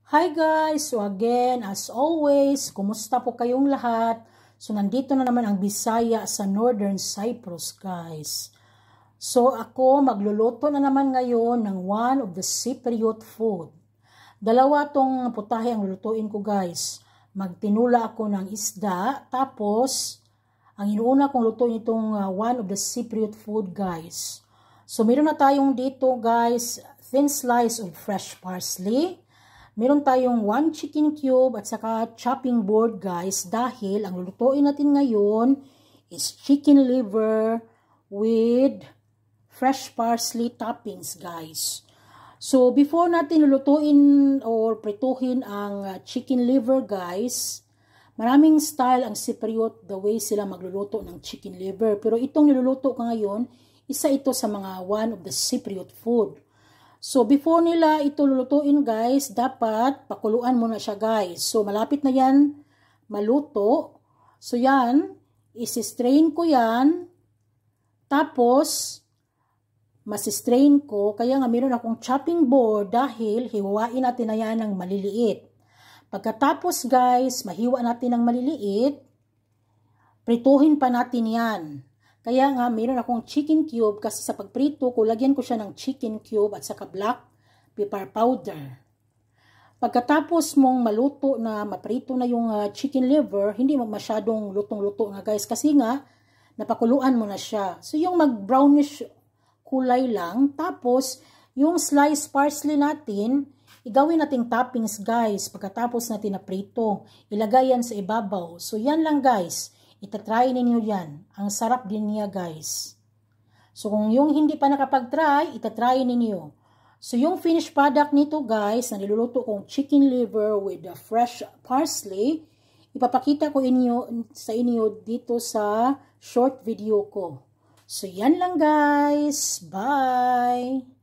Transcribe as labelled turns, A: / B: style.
A: Hi guys! So again, as always, kumusta po kayong lahat? So nandito na naman ang Bisaya sa Northern Cyprus guys. So ako magluluto na naman ngayon ng one of the Cypriot food. Dalawa tong putahe ang lulutuin ko guys. Magtinula ako ng isda, tapos ang inuuna kong lutuin itong one of the Cypriot food guys. So meron na tayong dito guys, thin slice of fresh parsley. Meron tayong 1 chicken cube at saka chopping board guys, dahil ang lulutuin natin ngayon is chicken liver with fresh parsley toppings guys. So before natin lulutuin or prituhin ang chicken liver guys, maraming style ang Cypriot the way sila magluluto ng chicken liver. Pero itong niluluto ko ngayon, isa ito sa mga one of the Cypriot food. So, before nila ito lulutuin guys, dapat pakuluan muna siya guys. So, malapit na yan maluto. So, yan, isi-strain ko yan. Tapos, masistrain ko. Kaya nga meron akong chopping board dahil hiwain natin na yan ng maliliit. Pagkatapos guys, mahiwa natin ng maliliit, prituhin pa natin yan. Kaya nga, meron akong chicken cube kasi sa pagprito ko, lagyan ko siya ng chicken cube at saka black pepper powder. Pagkatapos mong maluto na, maprito na yung chicken liver, hindi mo masyadong lutong-luto nga guys kasi nga, napakuluan mo na siya. So yung mag-brownish kulay lang, tapos yung sliced parsley natin, igawin nating toppings guys, pagkatapos natin na prito, ilagay yan sa ibabaw. So yan lang guys. Itatry ninyo yan. Ang sarap din niya guys. So kung yung hindi pa nakapag-try, itatry ninyo. So yung finished product nito guys, na niluluto kong chicken liver with the fresh parsley, ipapakita ko sa inyo dito sa short video ko. So yan lang guys. Bye!